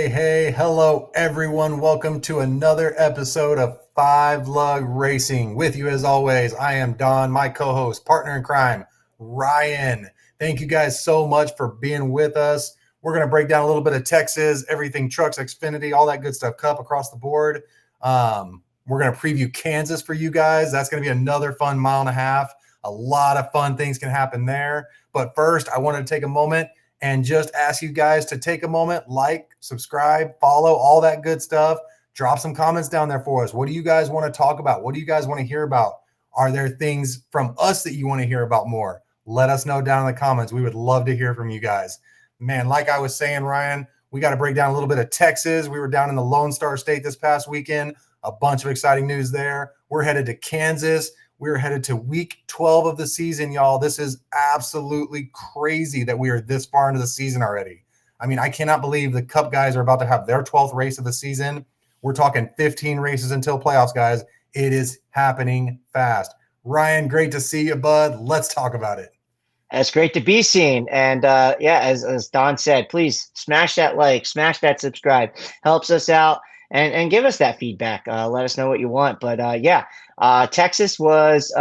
Hey, hello everyone. Welcome to another episode of Five Lug Racing. With you as always, I am Don, my co-host, partner in crime, Ryan. Thank you guys so much for being with us. We're going to break down a little bit of Texas, everything trucks, Xfinity, all that good stuff, Cup across the board. We're going to preview Kansas for you guys. That's going to be another fun mile and a half. A lot of fun things can happen there. But first, I wanted to take a moment and just ask you guys to take a moment, like, subscribe, follow, all that good stuff. Drop some comments down there for us. What do you guys want to talk about? What do you guys want to hear about? Are there things from us that you want to hear about more? Let us know down in the comments. We would love to hear from you guys. Man, like I was saying, Ryan, we got to break down a little bit of Texas. We were down in the Lone Star State this past weekend. A bunch of exciting news there. We're headed to Kansas. We're headed to week 12 of the season, y'all. This is absolutely crazy that we are this far into the season already. I mean, I cannot believe the Cup guys are about to have their 12th race of the season. We're talking 15 races until playoffs, guys. It is happening fast. Ryan, great to see you, bud. Let's talk about it. It's great to be seen. And as Don said, please smash that like, smash that subscribe. Helps us out and give us that feedback. Let us know what you want. But Texas was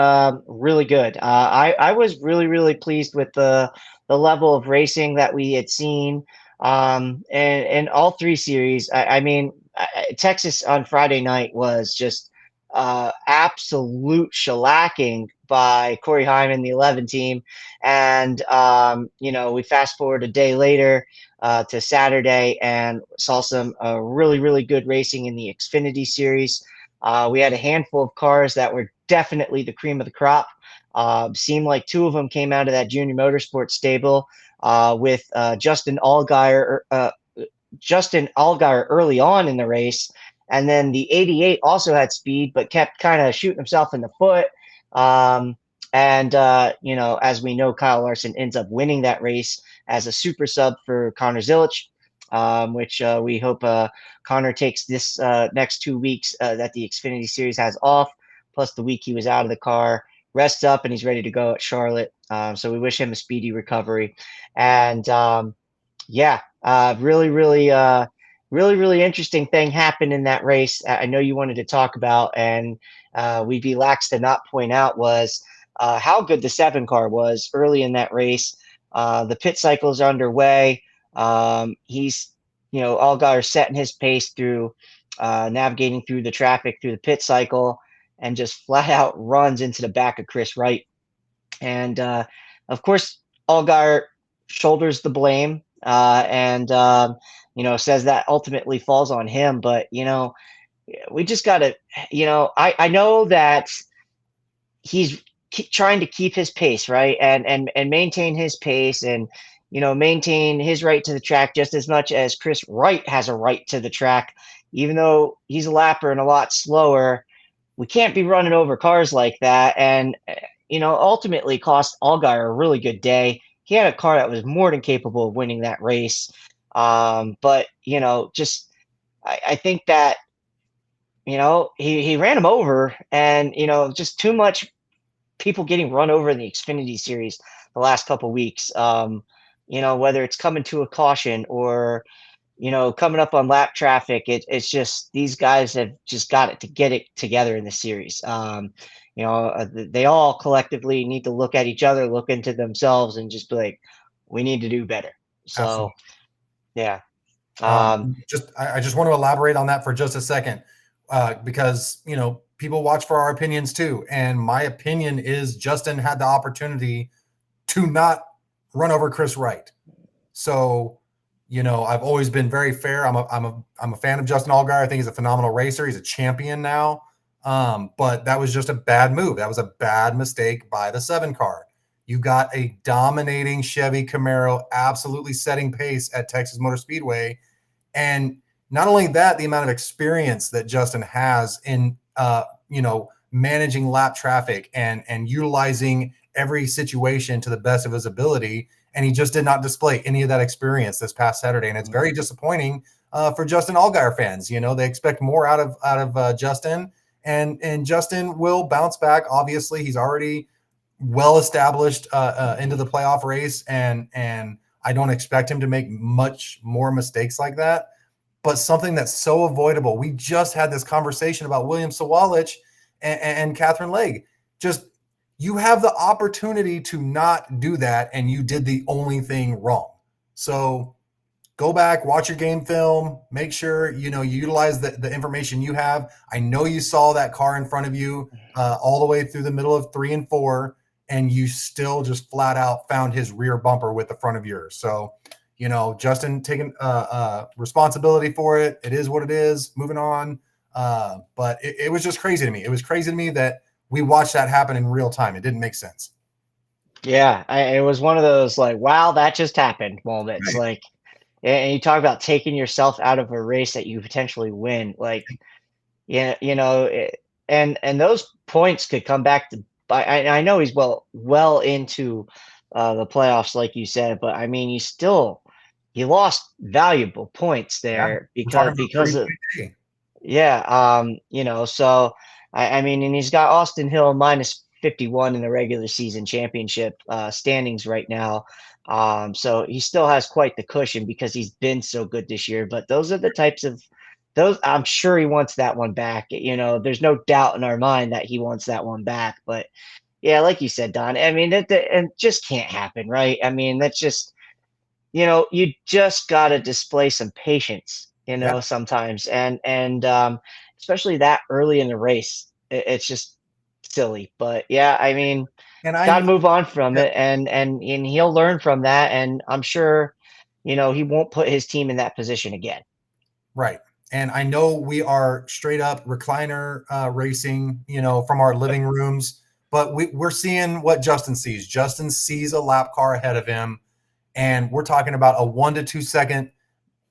really good. I was really pleased with the level of racing that we had seen and all three series. Texas on Friday night was just absolute shellacking by Corey Heim and the 11 team. And, we fast forward a day later to Saturday and saw some really good racing in the Xfinity Series. We had a handful of cars that were definitely the cream of the crop. Seemed like two of them came out of that junior motorsports stable with Justin Allgaier early on in the race. And then the 88 also had speed, but kept kind of shooting himself in the foot. As we know, Kyle Larson ends up winning that race as a super sub for Connor Zilisch, which we hope Connor takes this next 2 weeks that the Xfinity Series has off, plus the week he was out of the car, rests up, and he's ready to go at Charlotte. So we wish him a speedy recovery. And really interesting thing happened in that race. I know you wanted to talk about, and we'd be lax to not point out was how good the 7 car was early in that race. The pit cycle is underway. He's, Allgaier setting his pace through navigating through the traffic through the pit cycle and just flat out runs into the back of Chris Wright. And of course, Allgaier shoulders the blame and says that ultimately falls on him. But, we just got to, I know that he's trying to keep his pace, right? And maintain his pace and, maintain his right to the track just as much as Chris Wright has a right to the track, even though he's a lapper and a lot slower. We can't be running over cars like that. And, ultimately cost Allgaier a really good day. He had a car that was more than capable of winning that race. But, I think that, he ran him over and, just too much people getting run over in the Xfinity Series the last couple of weeks. Whether it's coming to a caution or, coming up on lap traffic, it's just these guys have just got it to get it together in the series. They all collectively need to look at each other, look into themselves, and just be like, we need to do better. So, Absolutely. yeah. I just want to elaborate on that for just a second because, people watch for our opinions too. And my opinion is Justin had the opportunity to not run over Chris Wright. So, I've always been very fair. I'm a fan of Justin Allgaier. I think he's a phenomenal racer. He's a champion now. But that was just a bad move. That was a bad mistake by the 7 car. You got a dominating Chevy Camaro absolutely setting pace at Texas Motor Speedway. And not only that, the amount of experience that Justin has in, managing lap traffic and utilizing every situation to the best of his ability. And he just did not display any of that experience this past Saturday. And it's very disappointing for Justin Allgaier fans. They expect more out of Justin, and Justin will bounce back. Obviously, he's already well established into the playoff race, and I don't expect him to make much more mistakes like that. but something that's so avoidable. We just had this conversation about William Sawalich and Catherine Legge. Just you have the opportunity to not do that, and you did the only thing wrong. So go back, watch your game film, make sure you utilize the information you have. I know you saw that car in front of you all the way through the middle of 3 and 4, and you still just flat out found his rear bumper with the front of yours. So, Justin taking responsibility for it. It is what it is. Moving on. But it was just crazy to me. It was crazy to me that we watched that happen in real time. It didn't make sense. Yeah, it was one of those like, wow, that just happened moments. Right. Like, and you talk about taking yourself out of a race that you potentially win. Like, yeah, and those points could come back to. I know he's well into the playoffs, like you said, but I mean, he lost valuable points Yeah. there We're talking about because 30 of day. yeah, so I mean, and he's got Austin Hill minus 51 in the regular season championship standings right now. So he still has quite the cushion because he's been so good this year. But those are the types of those I'm sure he wants that one back. There's no doubt in our mind that he wants that one back. But yeah, like you said, Don, I mean, and just can't happen, right? I mean, that's just you just got to display some patience, Yeah. sometimes, and especially that early in the race, it's just silly. But yeah, I mean, And got to I move on from yeah, it, and he'll learn from that, and I'm sure, he won't put his team in that position again. right. And I know we are straight up recliner racing, from our living rooms, but we're seeing what Justin sees. Justin sees a lap car ahead of him, and we're talking about a 1 to 2 second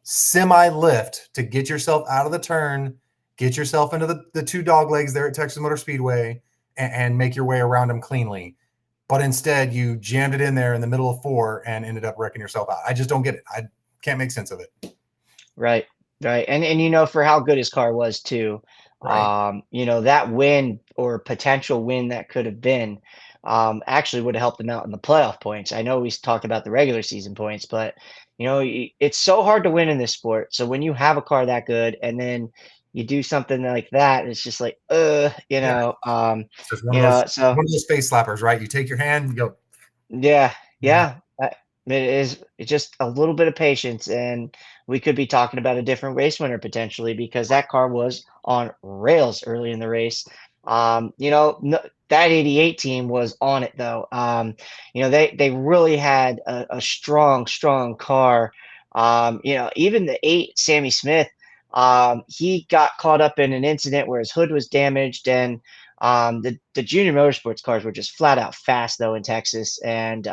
semi lift to get yourself out of the turn, get yourself into the two dog legs there at Texas Motor Speedway, and make your way around them cleanly. But instead, you jammed it in there in the middle of 4 and ended up wrecking yourself out. I just don't get it. I can't make sense of it. Right, right, and for how good his car was too, Right. that win or potential win that could have been, actually would have helped him out in the playoff points. I know we talked about the regular season points, but it's so hard to win in this sport. So when you have a car that good and then you do something like that, it's just like, Yeah. It's just so one of those face slappers, right? You take your hand, you go, yeah, yeah, yeah. It's just a little bit of patience, and we could be talking about a different race winner potentially because that car was on rails early in the race. That 88 team was on it though. They really had a strong, strong car. Even the 8, Sammy Smith, he got caught up in an incident where his hood was damaged, and the junior motorsports cars were just flat out fast though in Texas, and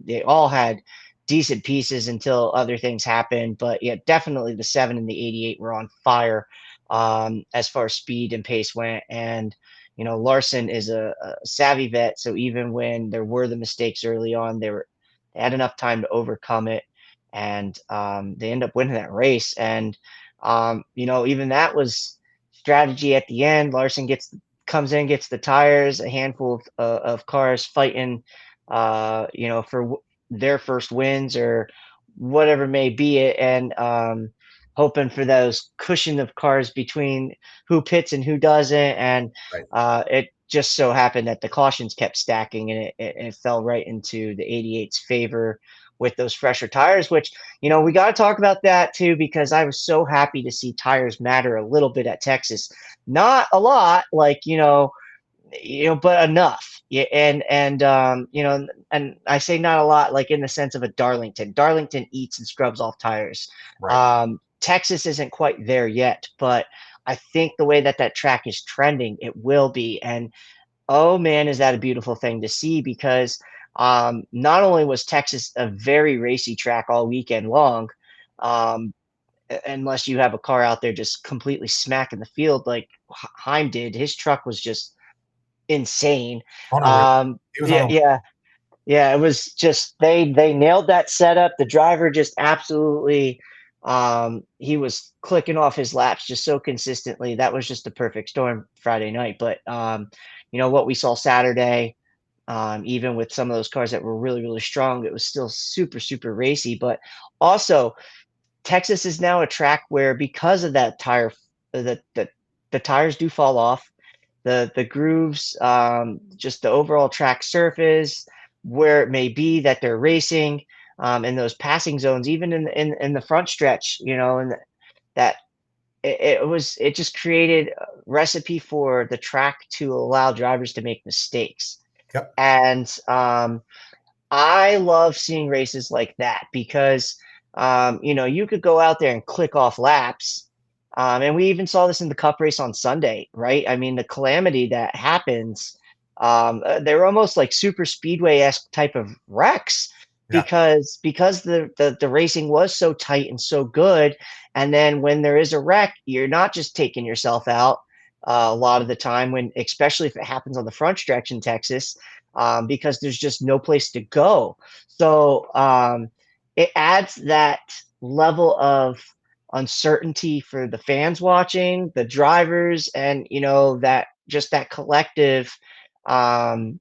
they all had decent pieces until other things happened. But yeah, definitely the 7 and the 88 were on fire as far as speed and pace went. And Larson is a savvy vet, so even when there were the mistakes early on, they had enough time to overcome it, and they end up winning that race. And even that was strategy at the end. Larson comes in, gets the tires, a handful of cars fighting, for their first wins or whatever may be it, and hoping for those cushion of cars between who pits and who doesn't. And right. it just so happened that the cautions kept stacking, and it fell right into the 88's favor with those fresher tires, which we got to talk about that too, because I was so happy to see tires matter a little bit at Texas. Not a lot, like but enough. Yeah, and I say not a lot, like in the sense of a Darlington. Darlington eats and scrubs off tires. Right. Texas isn't quite there yet, but I think the way that track is trending, it will be. And oh man, is that a beautiful thing to see, because not only was Texas a very racy track all weekend long, um, unless you have a car out there just completely smacking the field like Heim did. His truck was just insane. On a rail. He was on Yeah, a yeah, yeah. It was just they nailed that setup. The driver just absolutely he was clicking off his laps just so consistently. That was just the perfect storm Friday night. But what we saw Saturday, even with some of those cars that were really, really strong, it was still super, super racy. But also Texas is now a track where, because of that the tires do fall off, the grooves, just the overall track surface, where it may be that they're racing, in those passing zones, even in the front stretch, and that it just created a recipe for the track to allow drivers to make mistakes. Yep. And I love seeing races like that because, you could go out there and click off laps. And we even saw this in the cup race on Sunday, right? I mean, the calamity that happens, they were almost like super speedway-esque type of wrecks Yeah. because the racing was so tight and so good. And then when there is a wreck, you're not just taking yourself out a lot of the time, when, especially if it happens on the front stretch in Texas, because there's just no place to go. So it adds that level of uncertainty for the fans watching, the drivers, and that just that collective um,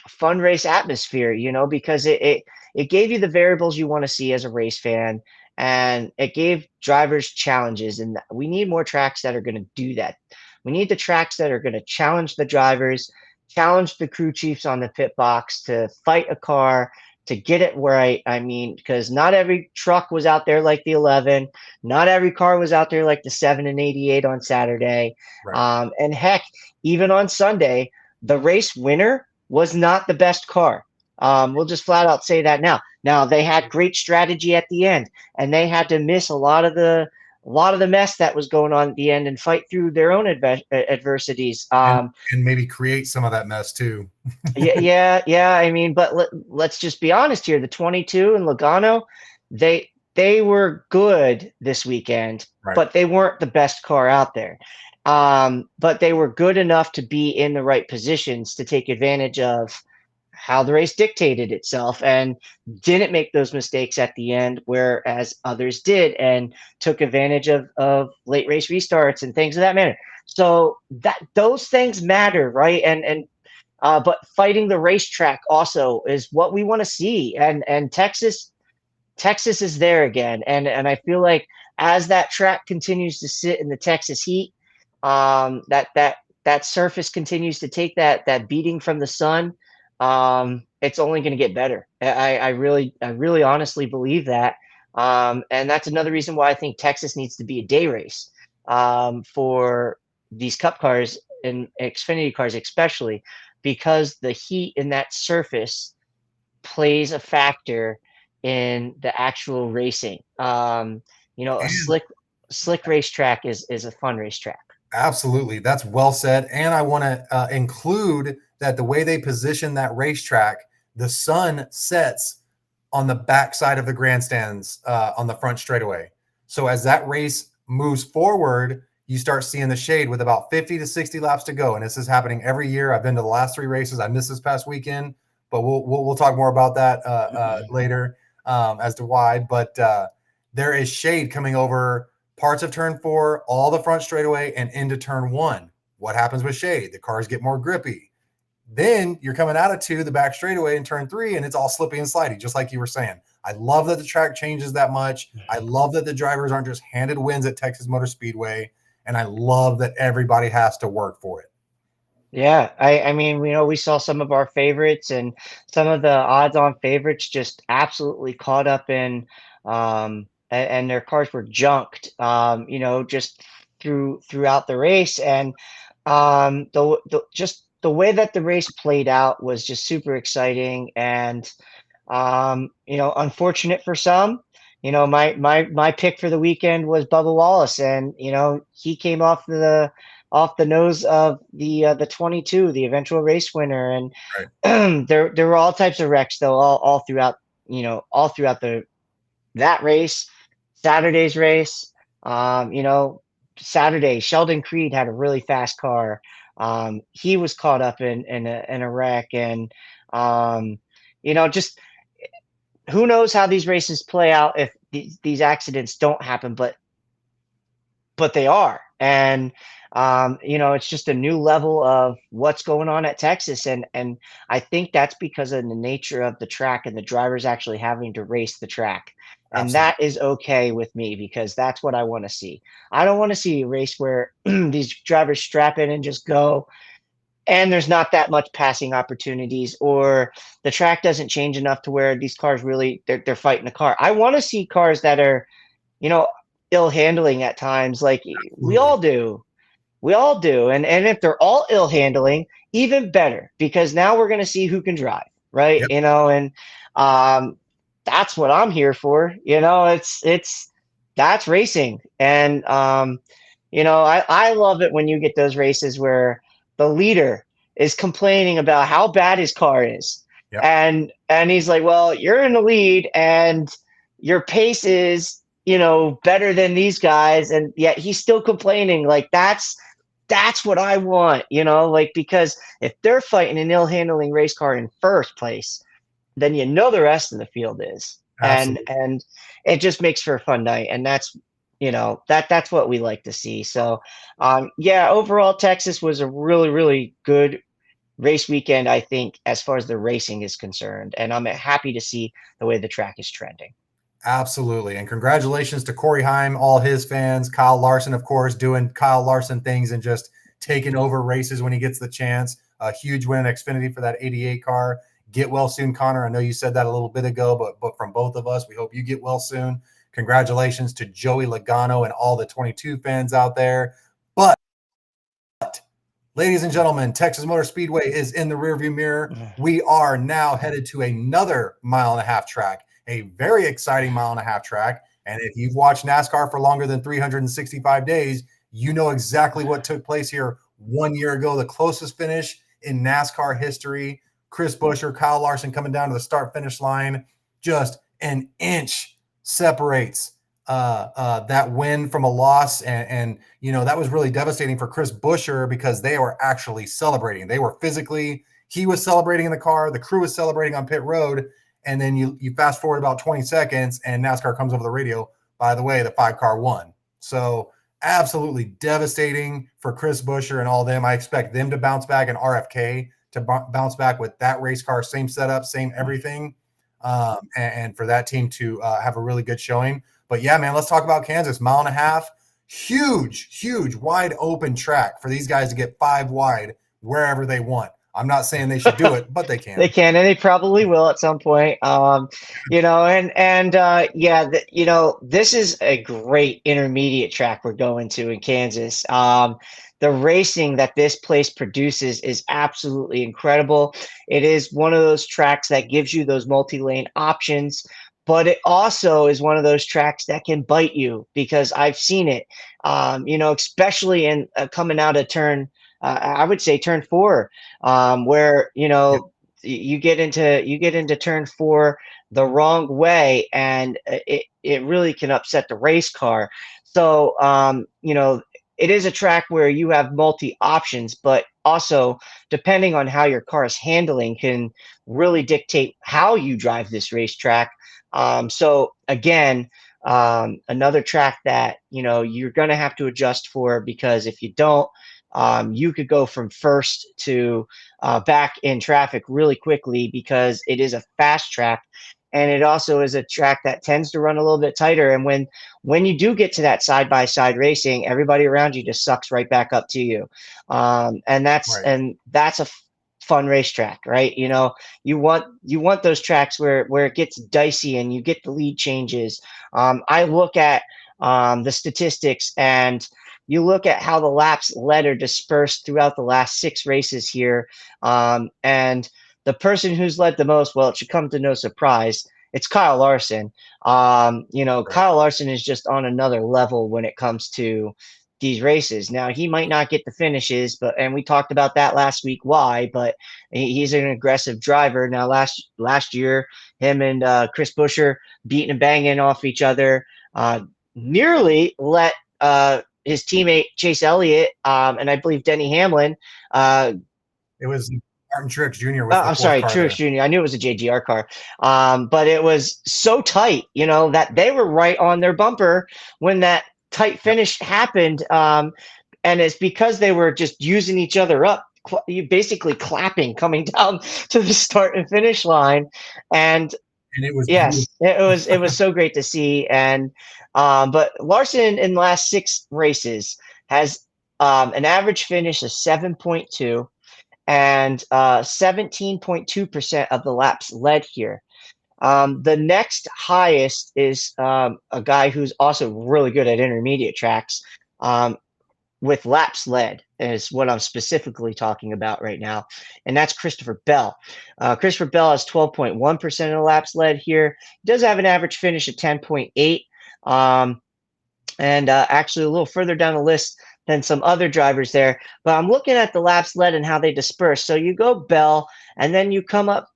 fun race atmosphere. Because it gave you the variables you want to see as a race fan, and it gave drivers challenges. And we need more tracks that are going to do that. We need the tracks that are going to challenge the drivers, challenge the crew chiefs on the pit box to fight a car, to get it right. I mean, because not every truck was out there like the 11, not every car was out there like the 7 and 88 on Saturday. Right. And heck, even on Sunday, the race winner was not the best car. We'll just flat out say that now. Now, they had great strategy at the end, and they had to miss a lot of the mess that was going on at the end and fight through their own adversities. And maybe create some of that mess too. Yeah. I mean, but let's just be honest here. The 22 and Logano, they were good this weekend, Right. but they weren't the best car out there. But they were good enough to be in the right positions to take advantage of how the race dictated itself, and didn't make those mistakes at the end, whereas others did and took advantage of late race restarts and things of that manner. So that those things matter, right? But fighting the racetrack also is what we want to see. And Texas is there again. And I feel like as that track continues to sit in the Texas heat, that surface continues to take that beating from the sun. It's only going to get better. I really honestly believe that. And that's another reason why I think Texas needs to be a day race, for these cup cars and Xfinity cars, especially because the heat in that surface plays a factor in the actual racing. A And slick racetrack is a fun racetrack. absolutely, that's well said. And I want to include that the way they position that racetrack, the sun sets on the back side of the grandstands on the front straightaway. So as that race moves forward, you start seeing the shade with about 50 to 60 laps to go. And this is happening every year. I've been to the last 3 races. I missed this past weekend, but we'll talk more about that later as to why. But there is shade coming over parts of turn 4, all the front straightaway, and into turn 1. What happens with shade? The cars get more grippy. Then you're coming out of 2, the back straightaway in turn 3, and it's all slippy and slidey, just like you were saying. I love that the track changes that much. I love that the drivers aren't just handed wins at Texas Motor Speedway, and I love that everybody has to work for it. Yeah, I mean, we saw some of our favorites and some of the odds-on favorites just absolutely caught up in, and their cars were junked, just throughout the race. And just the way that the race played out was just super exciting. And unfortunate for some. My pick for the weekend was Bubba Wallace, and he came off the nose of the 22, the eventual race winner. And there were all types of wrecks though, all throughout, the that race, Saturday's race. Saturday, Sheldon Creed had a really fast car. He was caught up in a wreck. And just who knows how these races play out if these accidents don't happen, but they are. And it's just a new level of what's going on at Texas. And I think that's because of the nature of the track and the drivers actually having to race the track. And Absolutely. that is okay with me because that's what I want to see. I don't want to see a race where these drivers strap in and just go, and there's not that much passing opportunities, or the track doesn't change enough to where these cars really they're fighting the car. I want to see cars that are, you know, ill handling at times, like we Absolutely. all do. We all do. And if they're all ill handling, even better, because now we're going to see who can drive, right? Yep. And um, that's what I'm here for. It's that's racing. And I love it when you get those races where the leader is complaining about how bad his car is. Yep. And he's like, well, you're in the lead and your pace is, better than these guys, and yet he's still complaining. Like that's what I want, like, because if they're fighting an ill handling race car in first place, then the rest of the field is. And Absolutely. and it just makes for a fun night. And that's what we like to see. So yeah, overall Texas was a really, really good race weekend, I think, as far as the racing is concerned. And I'm happy to see the way the track is trending. Absolutely. And congratulations to Corey Heim, all his fans, Kyle Larson, of course, doing Kyle Larson things and just taking over races when he gets the chance. A huge win at Xfinity for that 88 car. Get well soon, Connor. I know you said that a little bit ago, but from both of us, we hope you get well soon. Congratulations to Joey Logano and all the 22 fans out there. But ladies and gentlemen, Texas Motor Speedway is in the rearview mirror. We are now headed to another mile-and-a-half track, a very exciting mile-and-a-half track. And if you've watched NASCAR for longer than 365 days, you know exactly what took place here 1 year ago, the closest finish in NASCAR history. Chris Buescher, Kyle Larson coming down to the start-finish line. Just an inch separates that win from a loss. And that was really devastating for Chris Buescher because they were actually celebrating. They were physically, he was celebrating in the car, the crew was celebrating on pit road. And then you fast forward about 20 seconds and NASCAR comes over the radio, by the way, the 5-car won. So absolutely devastating for Chris Buescher and all them. I expect them to bounce back and RFK to bounce back with that race car, same setup, same everything. And for that team to have a really good showing. But yeah, man, let's talk about Kansas. Mile-and-a-half, huge, wide open track for these guys to get 5 wide wherever they want. I'm not saying they should do it, but they can. They can, and they probably will at some point. Yeah, this is a great intermediate track we're going to in Kansas. The racing that this place produces is absolutely incredible. It is one of those tracks that gives you those multi-lane options, but it also is one of those tracks that can bite you, because I've seen it. Especially in coming out of I would say turn 4, where you get into turn 4 the wrong way, and it really can upset the race car. So it is a track where you have multi options, but also depending on how your car is handling can really dictate how you drive this racetrack. So again, another track that you're going to have to adjust for, because if you don't, you could go from first to back in traffic really quickly, because it is a fast track, and it also is a track that tends to run a little bit tighter. And when you do get to that side by side racing, everybody around you just sucks right back up to you, and that's Right. and that's a fun racetrack, right? You want those tracks where it gets dicey and you get the lead changes. I look at the statistics, and you look at how the laps led or dispersed throughout the last 6 races here, and the person who's led the most, well, it should come to no surprise, it's Kyle Larson. Right. Kyle Larson is just on another level when it comes to these races. Now, he might not get the finishes, and we talked about that last week why, but he's an aggressive driver. Now, last year, him and Chris Buescher beating and banging off each other, nearly let his teammate Chase Elliott, and I believe Denny Hamlin. It was Martin Truex Jr. was the I'm 4th sorry, car Truex there. Jr. I knew it was a JGR car, but it was so tight, that they were right on their bumper when that tight Yep. finish happened. And it's because they were just using each other up, you basically clapping coming down to the start and finish line. And and it was beautiful. Yes, it was so great to see. And but Larson in the last 6 races has an average finish of 7.2 and 17.2% of the laps led here. The next highest is a guy who's also really good at intermediate tracks. With laps led is what I'm specifically talking about right now, and that's Christopher Bell. Christopher Bell has 12.1% of the laps led here. He does have an average finish of 10.8, and actually a little further down the list than some other drivers there. But I'm looking at the laps led and how they disperse. So you go Bell, and then you come up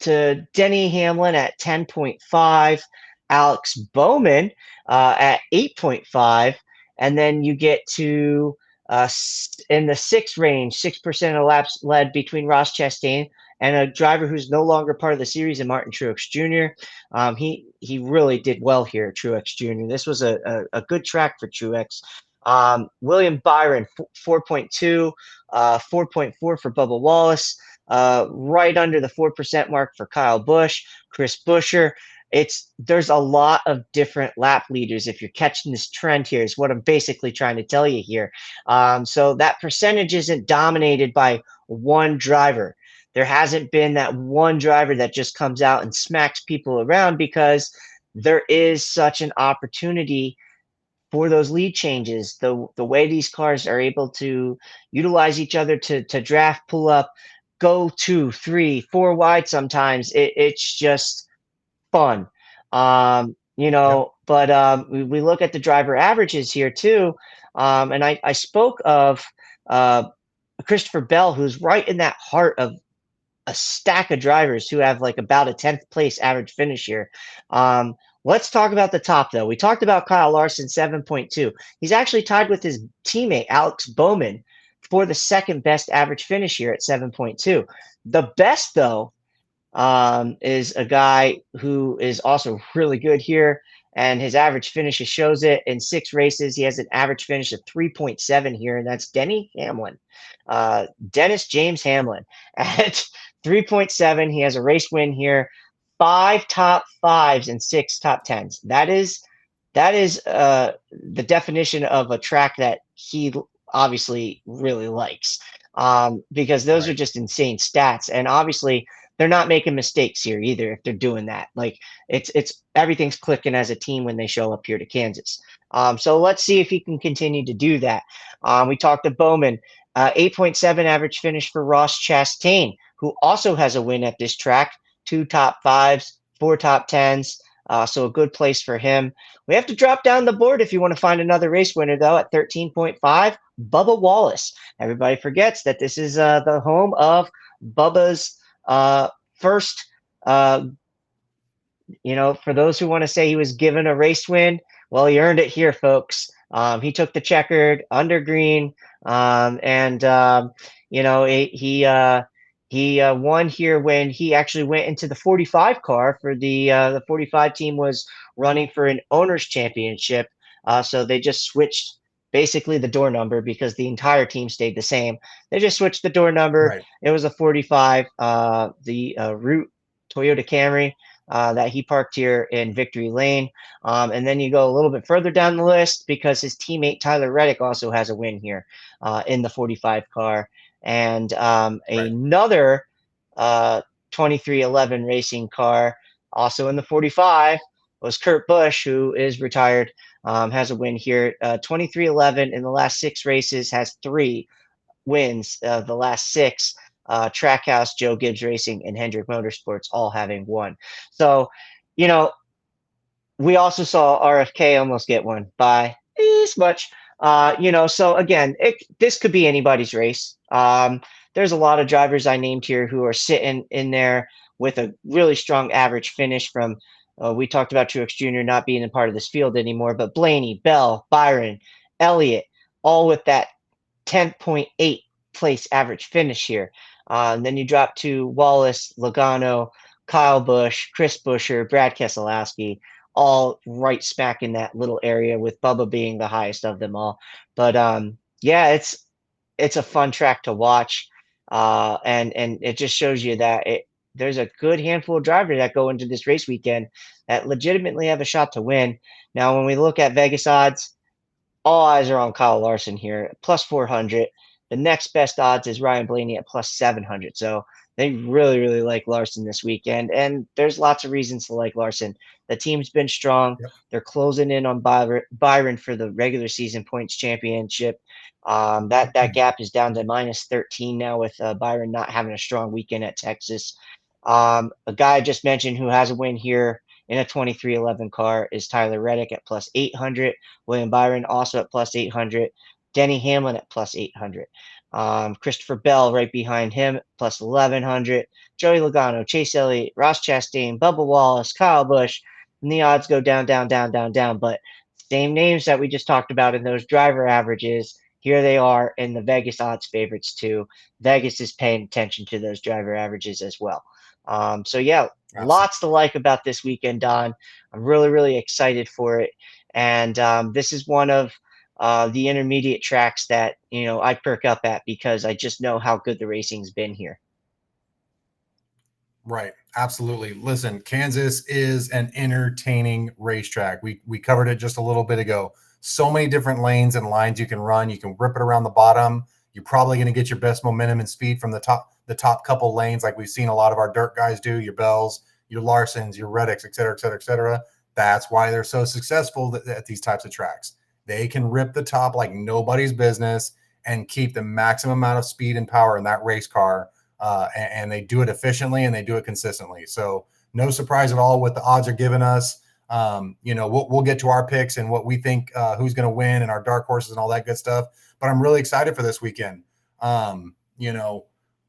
to Denny Hamlin at 10.5, Alex Bowman at 8.5, and then you get to in the 6 range, 6% of laps led between Ross Chastain and a driver who's no longer part of the series, and Martin Truex Jr. He really did well here, Truex Jr. This was a good track for Truex. William Byron, 4.2, 4.4 for Bubba Wallace, right under the 4% mark for Kyle Busch, Chris Buescher. There's a lot of different lap leaders. If you're catching this trend here, is what I'm basically trying to tell you here. So that percentage isn't dominated by one driver. There hasn't been that one driver that just comes out and smacks people around, because there is such an opportunity for those lead changes. The way these cars are able to utilize each other to draft, pull up, go 2, 3, 4 wide sometimes. It's just fun. Yep. But we look at the driver averages here too. And I spoke of Christopher Bell, who's right in that heart of a stack of drivers who have like about a 10th place average finish here. Um, let's talk about the top, though. We talked about Kyle Larson, 7.2. He's actually tied with his teammate, Alex Bowman, for the second best average finish here at 7.2. The best, though, is a guy who is also really good here, and his average finish shows it. In 6 races, he has an average finish of 3.7 here, and that's Denny Hamlin, Dennis James Hamlin at 3.7. He has a race win here, 5 top 5s and 6 top 10s. That is the definition of a track that he obviously really likes, because those are Right. just insane stats. And obviously, they're not making mistakes here either if they're doing that. Like it's everything's clicking as a team when they show up here to Kansas. So let's see if he can continue to do that. We talked to Bowman, 8.7 average finish for Ross Chastain, who also has a win at this track, 2 top 5s, 4 top 10s. So a good place for him. We have to drop down the board if you want to find another race winner, though, at 13.5, Bubba Wallace. Everybody forgets that this is the home of Bubba's first, for those who want to say he was given a race win, well, he earned it here, folks. He took the checkered under green, and he won here when he actually went into the 45 car for the 45 team was running for an owners championship. So they just switched basically the door number because the entire team stayed the same. They just switched the door number. Right. It was a 45, the Route Toyota Camry that he parked here in Victory Lane. And then you go a little bit further down the list because his teammate Tyler Reddick also has a win here in the 45 car. And Right. another 2311 racing car, also in the 45, was Kurt Busch, who is retired, has a win here. 2311 in the last 6 races, has 3 wins. The last 6, Trackhouse, Joe Gibbs Racing, and Hendrick Motorsports all having won. So, you know, we also saw RFK almost get one by this much. So again, this could be anybody's race. There's a lot of drivers I named here who are sitting in there with a really strong average finish from. We talked about Truex Jr. not being a part of this field anymore, but Blaney, Bell, Byron, Elliott, all with that 10.8 place average finish here. And then you drop to Wallace, Logano, Kyle Busch, Chris Buescher, Brad Keselowski, all right smack in that little area, with Bubba being the highest of them all. But yeah, it's a fun track to watch, and it just shows you that there's a good handful of drivers that go into this race weekend that legitimately have a shot to win. Now, when we look at Vegas odds, all eyes are on Kyle Larson here, plus 400. The next best odds is Ryan Blaney at plus 700. So they really, really like Larson this weekend. And there's lots of reasons to like Larson. The team's been strong. Yep. They're closing in on Byron for the regular season points championship. That gap is down to minus 13 now with Byron not having a strong weekend at Texas. A guy I just mentioned who has a win here in a 2311 car is Tyler Reddick at plus 800. William Byron also at plus 800. Denny Hamlin at plus 800. Christopher Bell right behind him, plus 1100. Joey Logano, Chase Elliott, Ross Chastain, Bubba Wallace, Kyle Busch. And the odds go down, down, down, down, down. But same names that we just talked about in those driver averages, here they are in the Vegas odds favorites too. Vegas is paying attention to those driver averages as well. So yeah, Absolutely. lots to like about this weekend, Don. I'm really, really excited for it. And this is one of the intermediate tracks that I perk up at because I just know how good the racing's been here. Right. Absolutely. Listen, Kansas is an entertaining racetrack. We covered it just a little bit ago. So many different lanes and lines you can run. You can rip it around the bottom. You're probably going to get your best momentum and speed from the top couple lanes, like we've seen a lot of our dirt guys do, your Bells, your Larsons, your Reddicks, et cetera, et cetera, et cetera. That's why they're so successful at these types of tracks. They can rip the top like nobody's business and keep the maximum amount of speed and power in that race car. And they do it efficiently and they do it consistently. So no surprise at all what the odds are giving us. We'll get to our picks and what we think who's going to win and our dark horses and all that good stuff. But I'm really excited for this weekend. I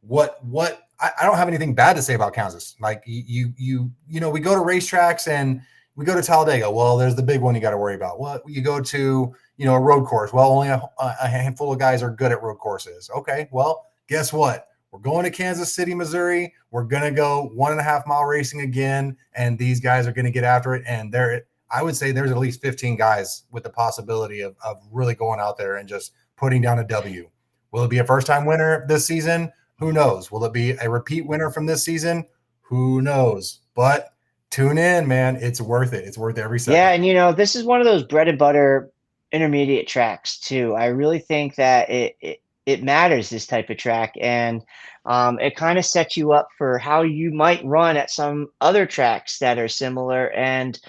don't have anything bad to say about Kansas. Like we go to racetracks and we go to Talladega. Well, there's the big one you got to worry about. Well, you go to a road course. Well, only a handful of guys are good at road courses. Okay, well, guess what? We're going to Kansas City, Missouri. We're going to go 1.5 mile racing again, and these guys are going to get after it. And I would say there's at least 15 guys with the possibility of really going out there and just putting down a W. Will it be a first-time winner this season? Who knows? Will it be a repeat winner from this season? Who knows? But tune in, man. It's worth it. It's worth every second. Yeah, and this is one of those bread and butter intermediate tracks too. I really think that it matters, this type of track, and it kind of sets you up for how you might run at some other tracks that are similar. And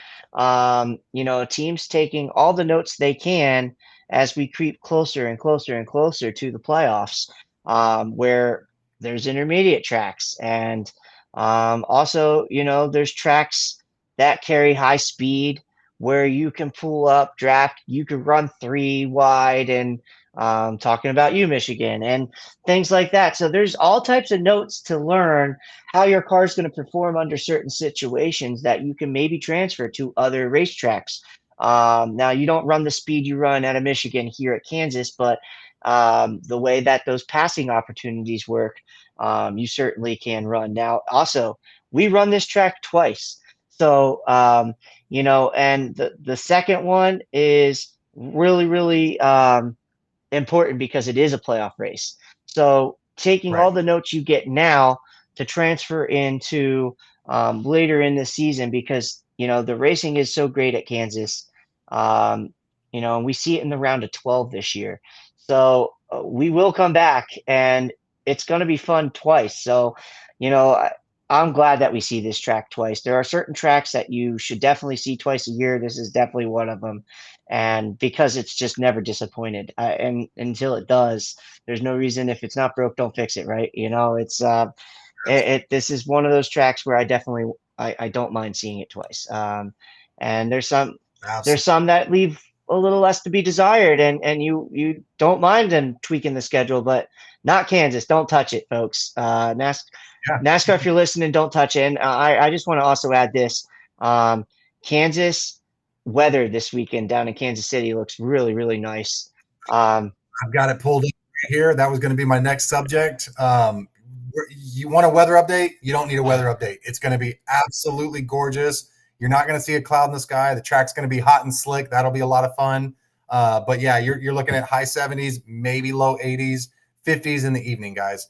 teams taking all the notes they can as we creep closer and closer and closer to the playoffs, where there's intermediate tracks, and also there's tracks that carry high speed where you can pull up, draft, you can run 3 wide, and talking about you, Michigan, and things like that. So there's all types of notes to learn how your car is going to perform under certain situations that you can maybe transfer to other racetracks. Now, you don't run the speed you run out of Michigan here at Kansas, but the way that those passing opportunities work, you certainly can run. Now, also, we run this track twice. So, and the second one is really, really important because it is a playoff race. So taking Right. all the notes you get now to transfer into later in the season, because the racing is so great at Kansas, and we see it in the round of 12 this year. So we will come back, and it's going to be fun twice. So, I'm glad that we see this track twice. There are certain tracks that you should definitely see twice a year. This is definitely one of them. And because it's just never disappointed, and until it does, there's no reason. If it's not broke, don't fix it, right? This is one of those tracks where I don't mind seeing it twice. And there's Absolutely. some that leave a little less to be desired, and you don't mind them tweaking the schedule, but not Kansas. Don't touch it, folks. Yeah. NASCAR, if you're listening, don't touch it. And I just want to also add this. Kansas weather this weekend down in Kansas City looks really, really nice. I've got it pulled up right here. That was going to be my next subject. You want a weather update? You don't need a weather update. It's going to be absolutely gorgeous. You're not going to see a cloud in the sky. The track's going to be hot and slick. That'll be a lot of fun. But yeah, you're looking at high 70s, maybe low 80s, 50s in the evening, guys.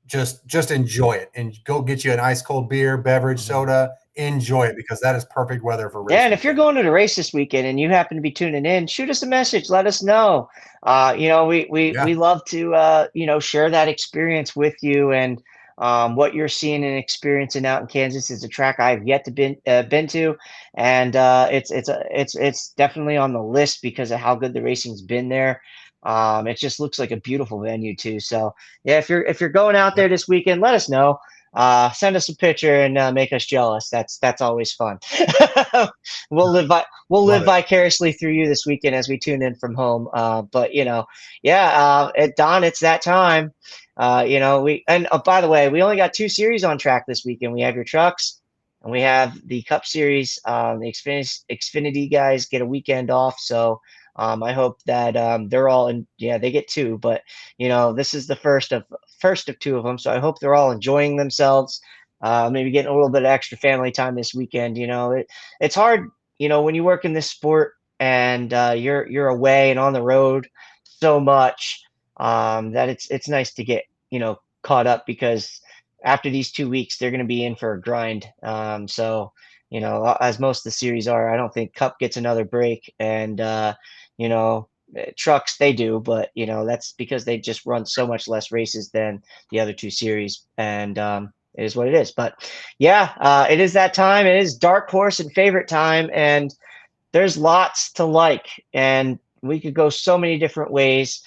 just enjoy it and go get you an ice cold beer, beverage, soda. Enjoy it because that is perfect weather for Yeah, race and if you're weekend. going to the race this weekend and you happen to be tuning in, shoot us a message. Let us know. We Yeah, love to share that experience with you, and what you're seeing and experiencing out in Kansas is a track I've yet to been to, and it's definitely on the list because of how good the racing's been there. It just looks like a beautiful venue too. So yeah, if you're going out there yep, this weekend, let us know. Send us a picture and make us jealous. That's always fun. We'll live love it. vicariously through you this weekend as we tune in from home. But Don, it's that time. By the way, we only got two series on track this weekend. We have your trucks, and we have the Cup Series. The Xfinity guys get a weekend off, so I hope that they're all in. Yeah, they get two, but this is the first of two of them. So I hope they're all enjoying themselves. Maybe getting a little bit of extra family time this weekend. It's hard, when you work in this sport and you're away and on the road so much, that it's nice to get caught up, because after these 2 weeks they're going to be in for a grind. So as most of the series are, I don't think Cup gets another break, and you know trucks they do, but that's because they just run so much less races than the other two series, and it is what it is. But yeah, it is that time. It is dark horse and favorite time, and there's lots to like, and we could go so many different ways.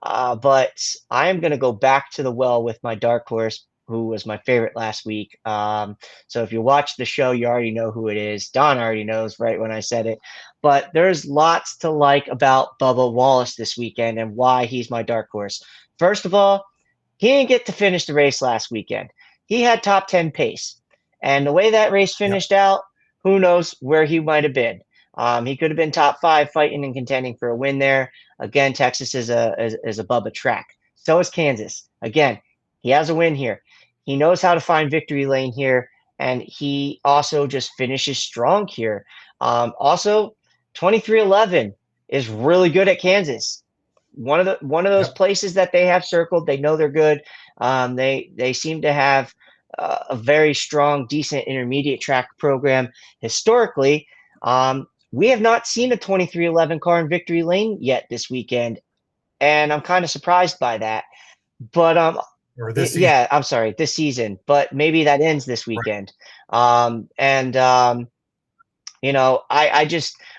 But I am going to go back to the well with my dark horse, who was my favorite last week. So if you watch the show, you already know who it is. Don already knows right when I said it. But there's lots to like about Bubba Wallace this weekend and why he's my dark horse. First of all, he didn't get to finish the race last weekend. He had top 10 pace. And the way that race Yep, finished out, who knows where he might have been. He could have been top five, fighting and contending for a win there. Again, Texas is above a track. So is Kansas. Again, he has a win here. He knows how to find victory lane here, and he also just finishes strong here. Also, 2311 is really good at Kansas. One of those yep. places that they have circled. They know they're good. They seem to have a very strong, decent intermediate track program historically. We have not seen a 2311 car in victory lane yet this weekend, and I'm kind of surprised by that. But Or this season, yeah, I'm sorry, this season, but maybe that ends this right? weekend. And I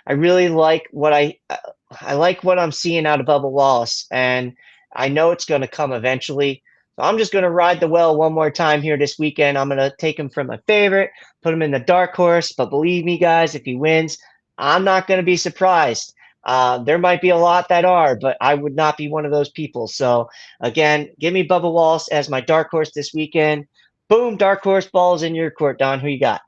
really like I like what I'm seeing out of Bubba Wallace, and I know it's going to come eventually. So I'm just going to ride the well one more time here this weekend. I'm going to take him from my favorite, put him in the dark horse. But believe me, guys, if he wins, I'm not going to be surprised. There might be a lot that are, but I would not be one of those people. So again, give me Bubba Wallace as my dark horse this weekend. Boom, dark horse balls in your court, Don. Who you got?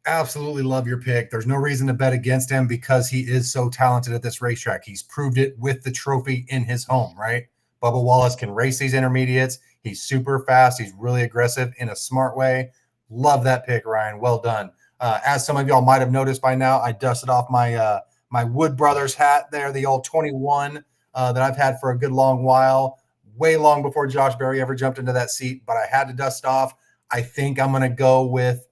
Absolutely love your pick. There's no reason to bet against him because he is so talented at this racetrack. He's proved it with the trophy in his home, right? Bubba Wallace can race these intermediates. He's super fast. He's really aggressive in a smart way. Love that pick, Ryan. Well done. As some of y'all might have noticed by now, I dusted off my Wood Brothers hat there, the old 21 that I've had for a good long while, way long before Josh Berry ever jumped into that seat. But I had to dust off. I think I'm going to go with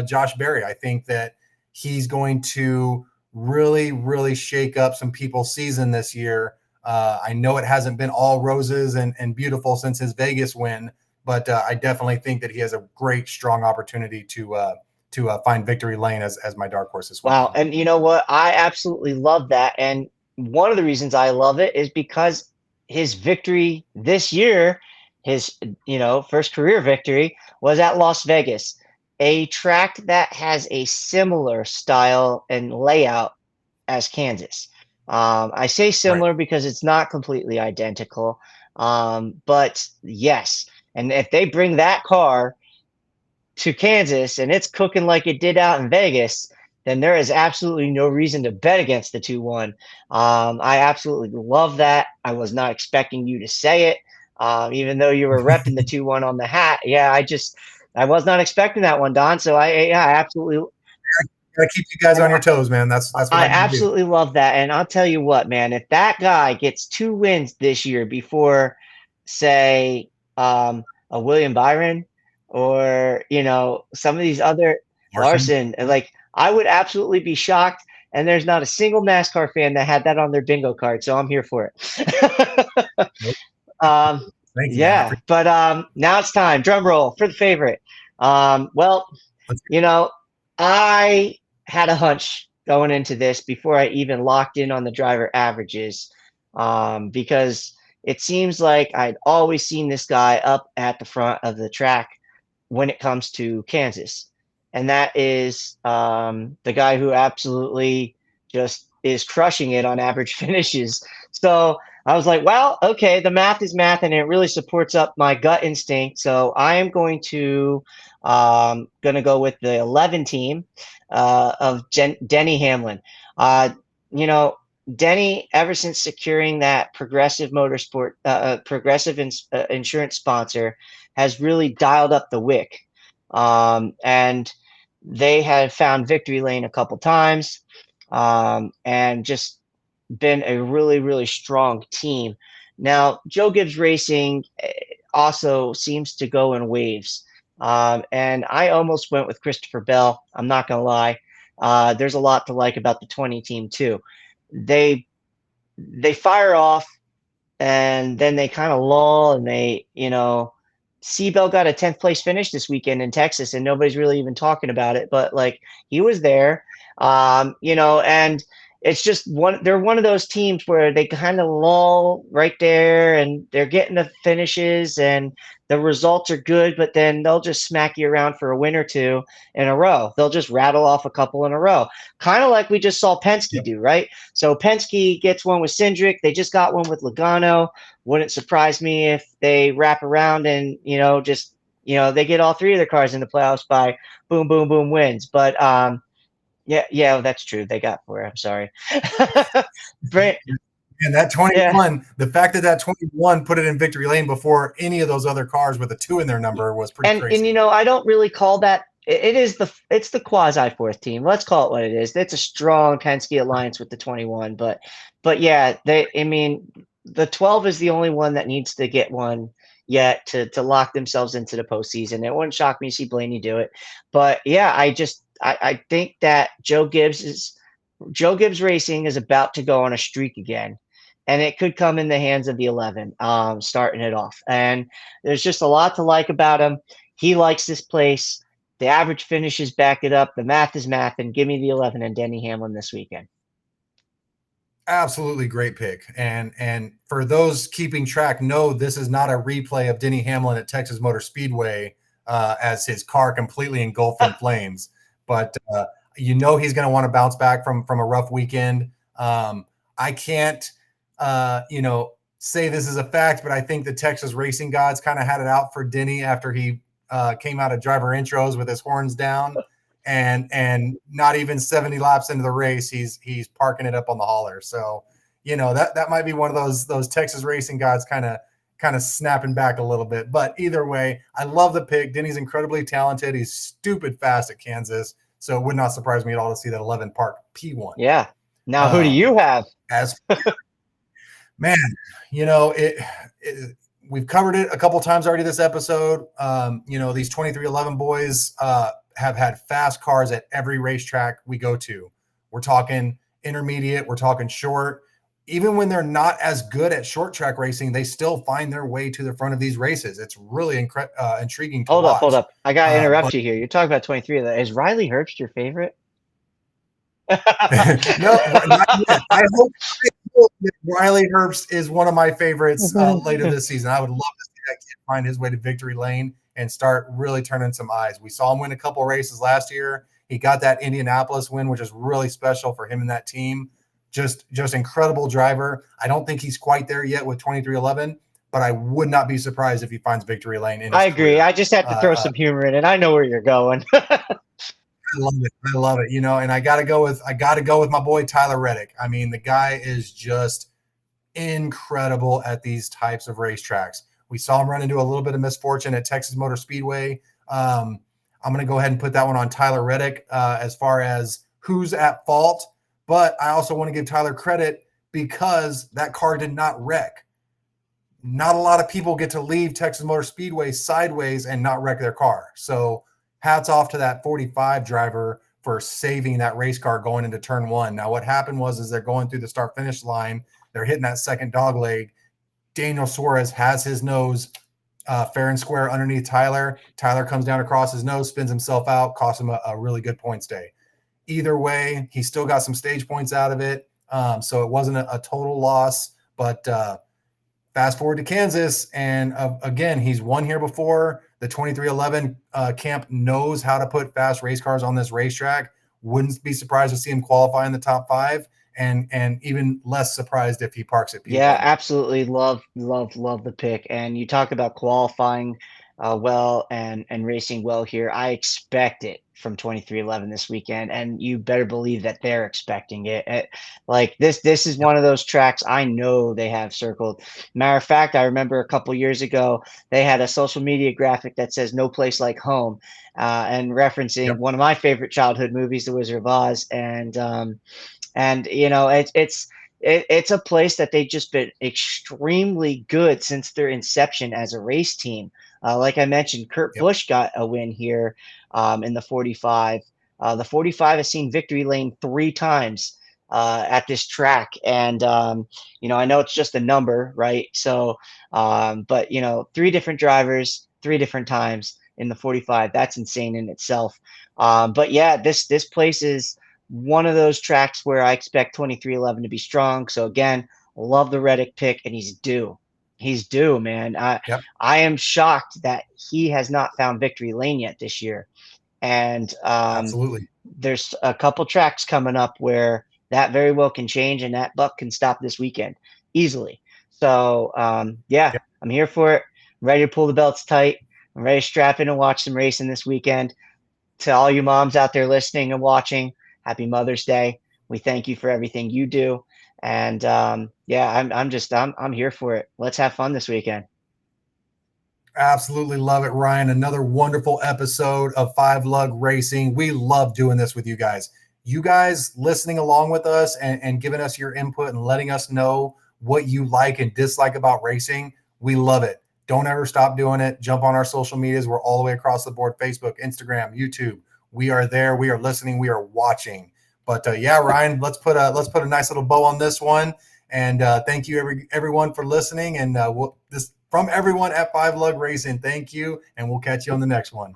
Josh Berry. I think that he's going to really, really shake up some people's season this year. I know it hasn't been all roses and beautiful since his Vegas win, but I definitely think that he has a great, strong opportunity to find victory lane as my dark horse this Wow. weekend. And you know what? I absolutely love that. And one of the reasons I love it is because his victory this year, his first career victory, was at Las Vegas, a track that has a similar style and layout as Kansas. I say Right. similar because it's not completely identical. But yes, and if they bring that car to Kansas and it's cooking like it did out in Vegas, then there is absolutely no reason to bet against the 2-1. I absolutely love that. I was not expecting you to say it, even though you were repping the 2-1 on the hat. Yeah, I was not expecting that one, Don. So I absolutely Gotta keep you guys on your toes, man. That's what I I gotta do. absolutely love that. And I'll tell you what, man, if that guy gets two wins this year before, say, a William Byron or, some of these other Larson. Larson. Like, I would absolutely be shocked. And there's not a single NASCAR fan that had that on their bingo card. So I'm here for it. Nope. um, Thank you, man. yeah, but now it's time. Drum roll for the favorite. Well, Let's you know, I had a hunch going into this before I even locked in on the driver averages, because it seems like I'd always seen this guy up at the front of the track when it comes to Kansas. And that is the guy who absolutely just is crushing it on average finishes. So I was like, well, okay, the math is math, and it really supports up my gut instinct. So I am going to go with the 11 team of Denny Hamlin. You know, Denny, ever since securing that progressive insurance sponsor, has really dialed up the wick. And they have found victory lane a couple times, and just been a really, really strong team. Now, Joe Gibbs Racing also seems to go in waves. And I almost went with Christopher Bell. I'm not going to lie. There's a lot to like about the 20 team, too. They fire off, and then they kind of lull, and Seabell got a 10th place finish this weekend in Texas, and nobody's really even talking about it, but like, he was there. And it's just they're one of those teams where they kind of lull right there, and they're getting the finishes, and the results are good, but then they'll just smack you around for a win or two in a row. They'll just rattle off a couple in a row, kind of like we just saw Penske do, right? So Penske gets one with Cindric. They just got one with Logano. Wouldn't surprise me if they wrap around and, they get all three of their cars in the playoffs by boom, boom, boom wins. But yeah, that's true. They got four. I'm sorry. Brent, And that yeah. 21, the fact that 21 put it in victory lane before any of those other cars with a 2 in their number was pretty crazy. I don't really call that. It's the quasi fourth team. Let's call it what it is. It's a strong Penske alliance with the 21, but yeah, the 12 is the only one that needs to get one yet to lock themselves into the postseason. It wouldn't shock me to see Blaney do it, but yeah, I think that Joe Gibbs Racing is about to go on a streak again, and it could come in the hands of the 11, starting it off. And there's just a lot to like about him. He likes this place. The average finishes back it up. The math is math, and give me the 11 and Denny Hamlin this weekend. Absolutely great pick. And for those keeping track, no, this is not a replay of Denny Hamlin at Texas Motor Speedway as his car completely engulfed in flames. But he's going to want to bounce back from a rough weekend. I can't, say this is a fact, but I think the Texas racing gods kind of had it out for Denny after he came out of driver intros with his horns down. And not even 70 laps into the race, he's parking it up on the hauler. So, that might be one of those Texas racing gods kind of snapping back a little bit. But either way, I love the pick. Denny's incredibly talented. He's stupid fast at Kansas. So it would not surprise me at all to see that 11 park P1. Yeah. Now, who do you have? Man, we've covered it a couple times already this episode. These 2311 boys have had fast cars at every racetrack we go to. We're talking intermediate, we're talking short. Even when they're not as good at short track racing, they still find their way to the front of these races. It's really intriguing to watch. Hold up. I got to interrupt you here. You're talking about 23. Is Riley Herbst your favorite? No, not yet. I hope that Riley Herbst is one of my favorites later this season. I would love to see that kid find his way to victory lane and start really turning some eyes. We saw him win a couple of races last year. He got that Indianapolis win, which is really special for him and that team. Just incredible driver. I don't think he's quite there yet with 2311, but I would not be surprised if he finds victory lane in his I agree. career. I just had to throw some humor in it. I know where you're going. I love it. And I gotta go with my boy Tyler Reddick. I mean, the guy is just incredible at these types of racetracks. We saw him run into a little bit of misfortune at Texas Motor Speedway. I'm going to go ahead and put that one on Tyler Reddick as far as who's at fault. But I also want to give Tyler credit because that car did not wreck. not a lot of people get to leave Texas Motor Speedway sideways and not wreck their car. So hats off to that 45 driver for saving that race car going into turn one. Now, what happened was they're going through the start finish line. They're hitting that second dog leg. Daniel Suarez has his nose fair and square underneath Tyler. Tyler comes down across his nose, spins himself out, costs him a really good points day. Either way, he still got some stage points out of it. So it wasn't a total loss, but fast forward to Kansas, and again, he's won here before. The 2311 camp knows how to put fast race cars on this racetrack. Wouldn't be surprised to see him qualify in the top five, and even less surprised if he parks at P1. Yeah, absolutely. Love the pick. And you talk about qualifying well and racing well here. I expect it from 2311 this weekend, and you better believe that they're expecting it. Like this is one of those tracks I know they have circled. Matter of fact, I remember a couple years ago they had a social media graphic that says "No place like home," and referencing one of my favorite childhood movies, The Wizard of Oz, and you know it's a place that they've just been extremely good since their inception as a race team. Like I mentioned, Kurt Busch got a win here in the 45. The 45 has seen victory lane 3 times at this track. And, you know, I know it's just a number, right? So, but, you know, 3 different drivers, 3 different times in the 45. That's insane in itself. But yeah, this place is one of those tracks where I expect 2311 to be strong. So again, love the Reddick pick, and he's due. He's due, man. I am shocked that he has not found victory lane yet this year. And Absolutely. there's a couple tracks coming up where that very well can change, and that buck can stop this weekend easily. So yeah, I'm here for it. I'm ready to pull the belts tight. I'm ready to strap in and watch some racing this weekend. To all you moms out there listening and watching, happy Mother's Day. We thank you for everything you do. And yeah, I'm here for it. Let's have fun this weekend. Absolutely love it, Ryan. Another wonderful episode of Five Lug Racing. We love doing this with you guys. You guys listening along with us and giving us your input and letting us know what you like and dislike about racing. We love it. Don't ever stop doing it. Jump on our social medias. We're all the way across the board: Facebook, Instagram, YouTube. We are there. We are listening. We are watching. But yeah, Ryan, let's put a nice little bow on this one. And thank you everyone for listening. And from everyone at Five Lug Racing, thank you. And we'll catch you on the next one.